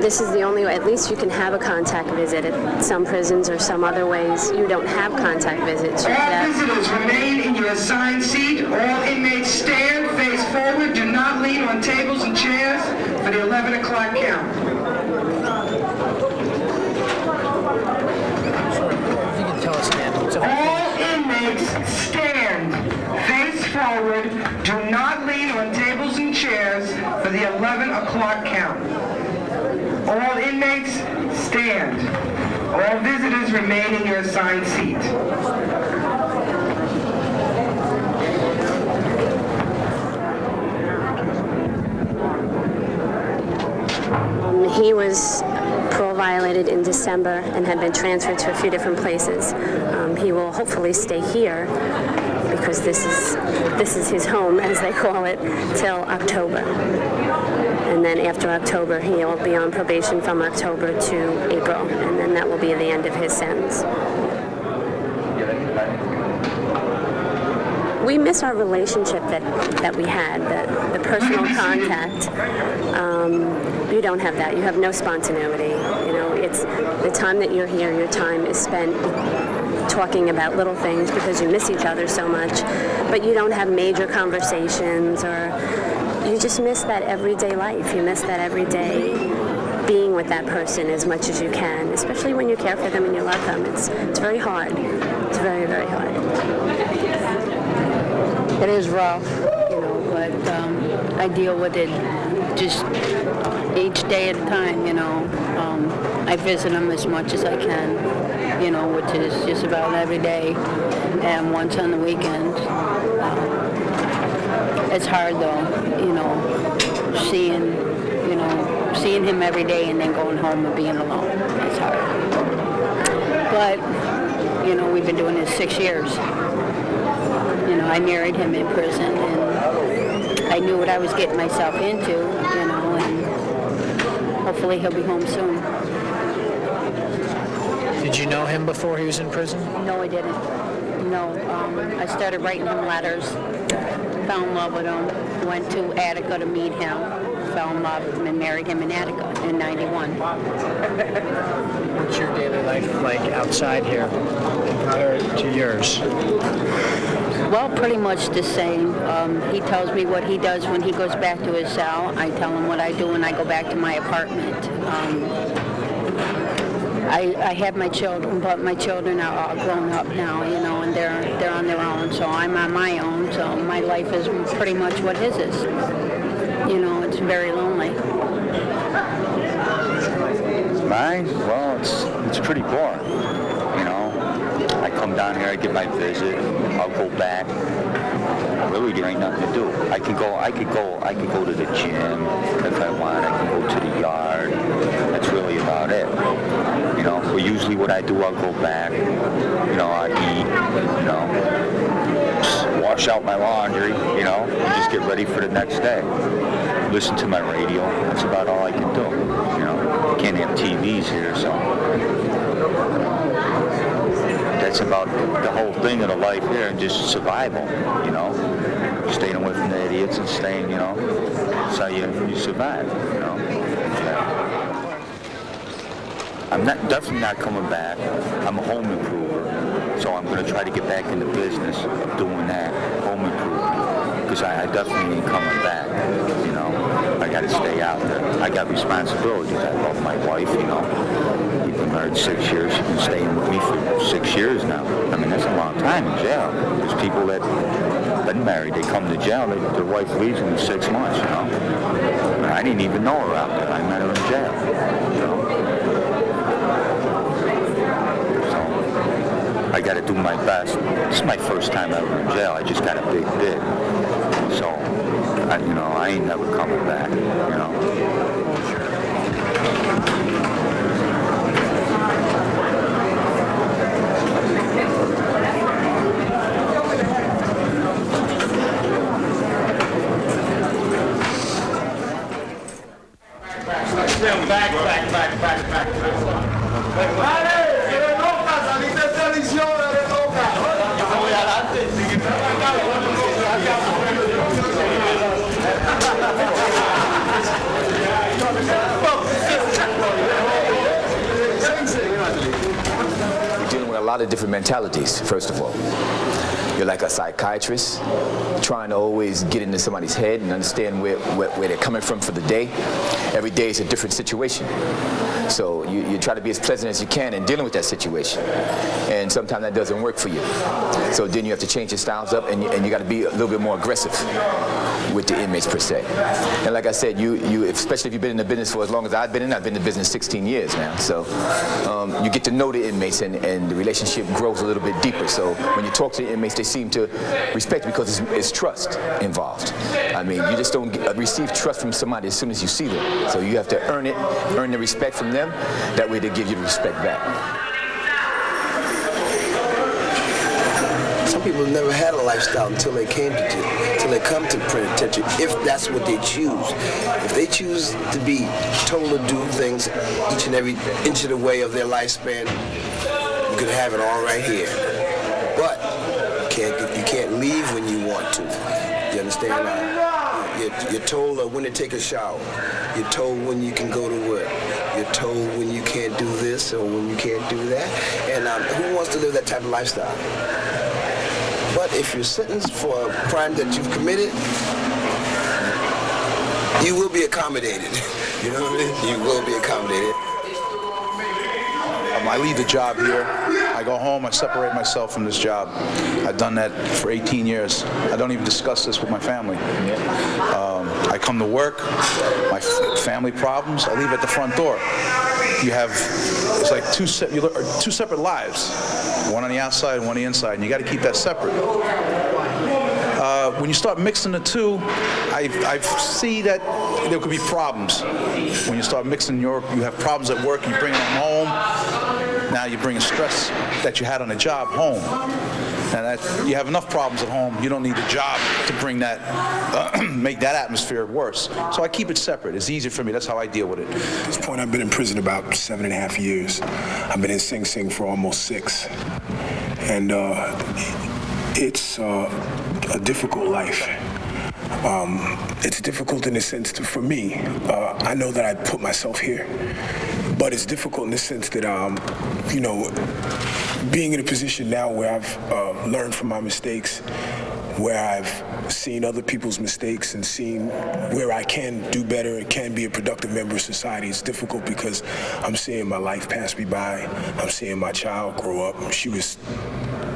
Speaker 10: this is the only way. At least you can have a contact visit. At some prisons or some other ways, you don't have contact visits.
Speaker 11: All visitors remain in your assigned seat. All inmates stand face forward. Do not lean on tables and chairs for the 11 o'clock count.
Speaker 8: You can tell us, man.
Speaker 11: All inmates stand face forward. Do not lean on tables and chairs for the 11 o'clock count. All inmates stand. All visitors remain in your assigned seat.
Speaker 10: He was parole violated in December and had been transferred to a few different places. He will hopefully stay here because this is his home, as they call it, till October. And then after October, he will be on probation from October to April, and then that will be the end of his sentence. We miss our relationship that we had, the personal contact. You don't have that. You have no spontaneity. You know, it's the time that you're here, your time is spent talking about little things because you miss each other so much, but you don't have major conversations, or you just miss that everyday life. You miss that everyday being with that person as much as you can, especially when you care for them and you love them. It's very hard. It's very, very hard.
Speaker 13: It is rough, you know, but I deal with it just each day at a time, you know. I visit them as much as I can, you know, which is just about every day and once on the weekend. It's hard though, you know, seeing him every day and then going home and being alone. It's hard. But, you know, we've been doing this 6 years. You know, I married him in prison, and I knew what I was getting myself into, you know, and hopefully he'll be home soon.
Speaker 8: Did you know him before he was in prison?
Speaker 13: No, I didn't. No, I started writing him letters, fell in love with him, went to Attica to meet him, fell in love and married him in Attica in '91.
Speaker 8: What's your daily life like outside here compared to yours?
Speaker 13: Well, pretty much the same. He tells me what he does when he goes back to his cell. I tell him what I do when I go back to my apartment. I have my children, but my children are all grown up now, you know, and they're on their own. So I'm on my own. So my life is pretty much what his is. You know, it's very lonely.
Speaker 14: Mine? Well, it's pretty boring. You know, I come down here, I get my visit, I'll go back. Really, there ain't nothing to do. I could go to the gym if I want. I can go to the yard. That's really about it. You know, but usually what I do, I'll go back. You know, I eat. You know, wash out my laundry. You know, and just get ready for the next day. Listen to my radio. That's about all I can do. You know, can't have TVs here, so. That's about the whole thing of the life here, and just survival, you know. Staying away from the idiots and staying, you know, that's how you survive, you know. Yeah. I'm definitely not coming back. I'm a home improver, so I'm going to try to get back in the business of doing that, home improvement, because I definitely ain't coming back, you know. I got to stay out there. I got responsibilities. I love my wife, you know. We've been married 6 years. She's been staying with me for 6 years now. I mean, that's a long time in jail. There's people that been married, they come to jail, their wife leaves them in 6 months, you know. I didn't even know her out there. I met her in jail, you know. So, I got to do my best. This is my first time ever in jail. I just got a big bid. So, you know, I ain't never coming back, you know.
Speaker 5: We're dealing with a lot of different mentalities, first of all. You're like a psychiatrist, trying to always get into somebody's head and understand where they're coming from for the day. Every day is a different situation. So you try to be as pleasant as you can in dealing with that situation. And sometimes that doesn't work for you. So then you have to change your styles up, and you got to be a little bit more aggressive with the inmates per se. And like I said, you especially if you've been in the business for as long as I've been in the business 16 years now. So you get to know the inmates, and the relationship grows a little bit deeper. So when you talk to the inmates, they seem to respect you because it's trust involved. I mean, you just don't receive trust from somebody as soon as you see them. So you have to earn the respect from them. That way they give you the respect back.
Speaker 6: Some people never had a lifestyle until they come to penitentiary, if that's what they choose. If they choose to be told to do things each and every inch of the way of their lifespan, you could have it all right here. But you can't leave when you want to. You understand? You're told when to take a shower. You're told when you can go to work. You're told when you can't do this or when you can't do that. And who wants to live that type of lifestyle? But if you're sentenced for a crime that you've committed, you will be accommodated. You know what I mean? You will be accommodated.
Speaker 4: I leave the job here. I go home, I separate myself from this job. I've done that for 18 years. I don't even discuss this with my family. I come to work, my family problems, I leave at the front door. You have, it's like two separate lives, one on the outside and one on the inside, and you got to keep that separate. When you start mixing the two, I see that there could be problems. When you start mixing you have problems at work, you bring them home. Now you're bringing stress that you had on the job home. And that you have enough problems at home. You don't need a job to bring that, make that atmosphere worse. So I keep it separate. It's easier for me. That's how I deal with it.
Speaker 24: At this point, I've been in prison about 7.5 years. I've been in Sing Sing for almost 6. And it's a difficult life. It's difficult in the sense that for me, I know that I put myself here, but it's difficult in the sense that, being in a position now where I've learned from my mistakes, where I've seen other people's mistakes and seen where I can do better and can be a productive member of society, it's difficult because I'm seeing my life pass me by. I'm seeing my child grow up. She was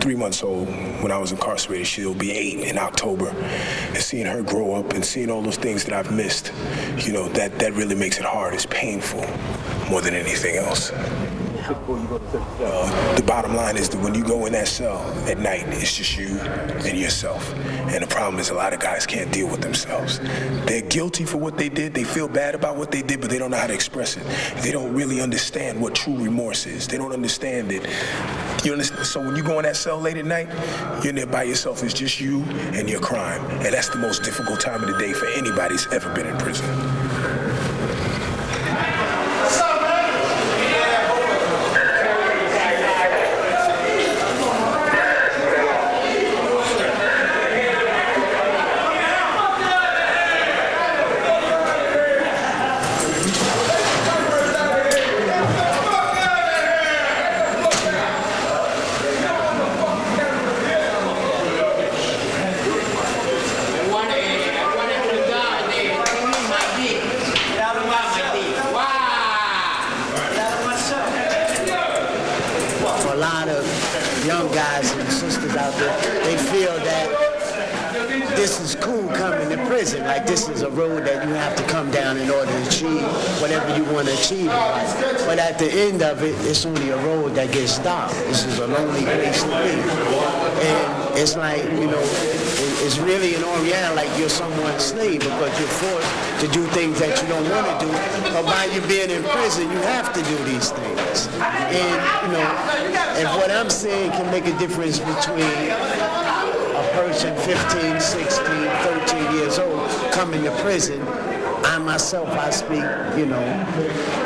Speaker 24: 3 months old when I was incarcerated. She'll be 8 in October. And seeing her grow up and seeing all those things that I've missed, that really makes it hard. It's painful more than anything else. The bottom line is that when you go in that cell at night, it's just you and yourself. And the problem is a lot of guys can't deal with themselves. They're guilty for what they did. They feel bad about what they did, but they don't know how to express it. They don't really understand what true remorse is. They don't understand it. You understand? So when you go in that cell late at night, you're in there by yourself. It's just you and your crime. And that's the most difficult time of the day for anybody who's ever been in prison.
Speaker 15: Like this is a road that you have to come down in order to achieve whatever you want to achieve in life. But at the end of it, it's only a road that gets stopped. This is a lonely place to be. And it's like, it's really in all reality like you're someone's slave because you're forced to do things that you don't want to do. But by you being in prison, you have to do these things. And, and what I'm saying can make a difference between a person 15, 16, 13 years old coming to prison. I myself, I speak,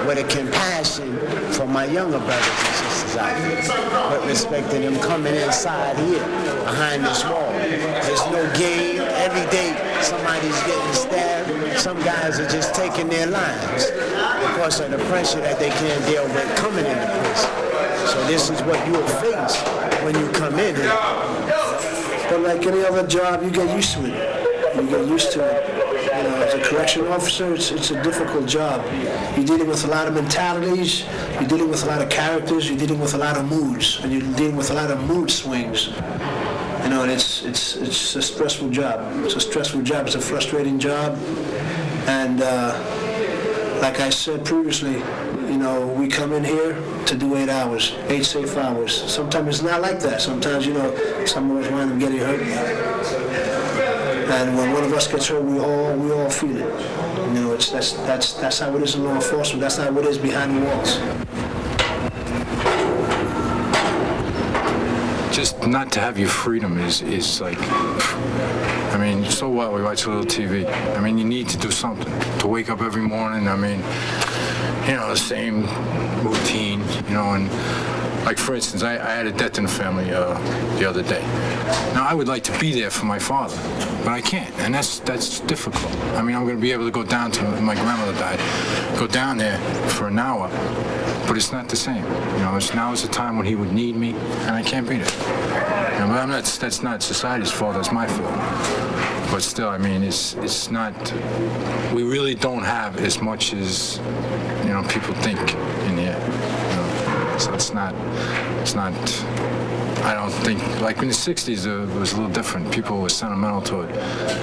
Speaker 15: with a compassion for my younger brothers and sisters out here, but respecting them coming inside here, behind this wall. There's no game. Every day somebody's getting stabbed. Some guys are just taking their lives because of the pressure that they can't deal with coming into prison. So this is what you'll face when you come in here. But like any other job, you get used to it. You get used to it. You know, as a correction officer, it's a difficult job. You're dealing with a lot of mentalities, you're dealing with a lot of characters, you're dealing with a lot of moods, and you're dealing with a lot of mood swings. You know, and it's a stressful job. It's a stressful job. It's a frustrating job. And like I said previously, you know, we come in here to do 8 hours, 8 safe hours. Sometimes it's not like that. Sometimes, you know, some of us wind up getting hurt. And when one of us gets hurt, we all feel it. You know, that's how it is in law enforcement. That's how it is behind the walls.
Speaker 21: Just not to have your freedom is like, I mean, so what? We watch a little TV. I mean, you need to do something. To wake up every morning, I mean, you know, the same routine, you know, and like, for instance, I had a death in the family the other day. Now, I would like to be there for my father, but I can't, and that's difficult. I mean, I'm going to be able to go down to, my grandmother died, go down there for an hour, but it's not the same. You know, now is the time when he would need me, and I can't be there. You know, but that's not society's fault, that's my fault. But still, I mean, it's not, we really don't have as much as, you know, people think in here. You know, so it's not, I don't think, like in the 60s, it was a little different. People were sentimental toward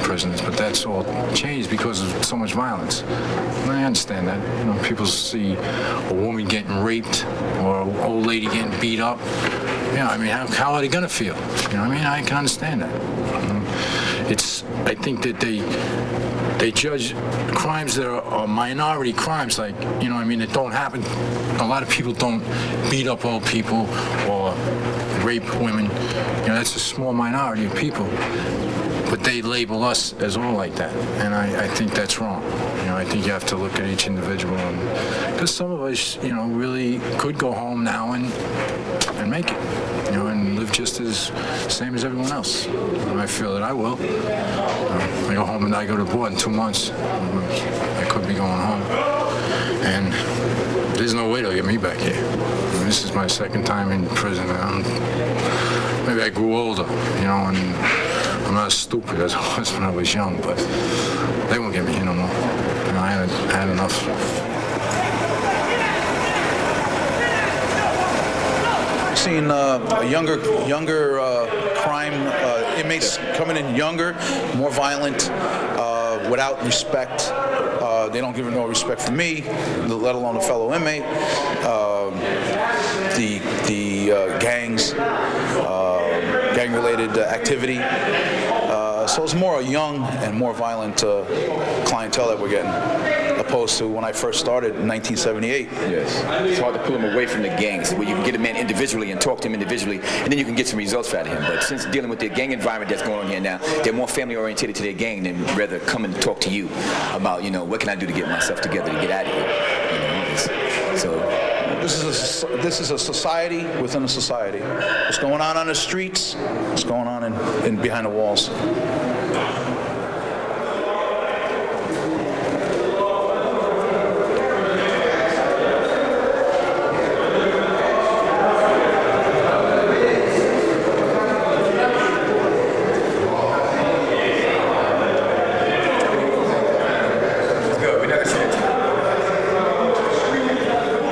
Speaker 21: prisoners, but that's all changed because of so much violence. And I understand that. You know, people see a woman getting raped or an old lady getting beat up. Yeah, I mean, how are they gonna feel? You know what I mean? I can understand that. I think that they judge crimes that are minority crimes, like, you know what I mean, that don't happen. A lot of people don't beat up old people or rape women. You know, that's a small minority of people. But they label us as all like that, and I think that's wrong. You know, I think you have to look at each individual, because some of us, you know, really could go home now and make it, you know, and live just as same as everyone else. And I feel that I will. I go home and I go to board in 2 months. I could be going home, and there's no way they'll get me back here. I mean, this is my second time in prison. Maybe I grew older, you know, and I'm not as stupid as I was when I was young, but they won't get me here no more. You know, I had enough.
Speaker 4: I've seen younger crime inmates coming in younger, more violent, without respect. They don't give no respect for me, let alone a fellow inmate. The gangs, gang-related activity. So it's more a young and more violent clientele that we're getting, opposed to when I first started in 1978.
Speaker 5: Yes. It's hard to pull them away from the gangs, where you can get a man individually and talk to him individually, and then you can get some results out of him. But since dealing with the gang environment that's going on here now, they're more family-oriented to their gang than rather come and talk to you about, you know, what can I do to get myself together to get out of here? You know, so.
Speaker 4: This is a society within a society. What's going on the streets, what's going on in behind the walls.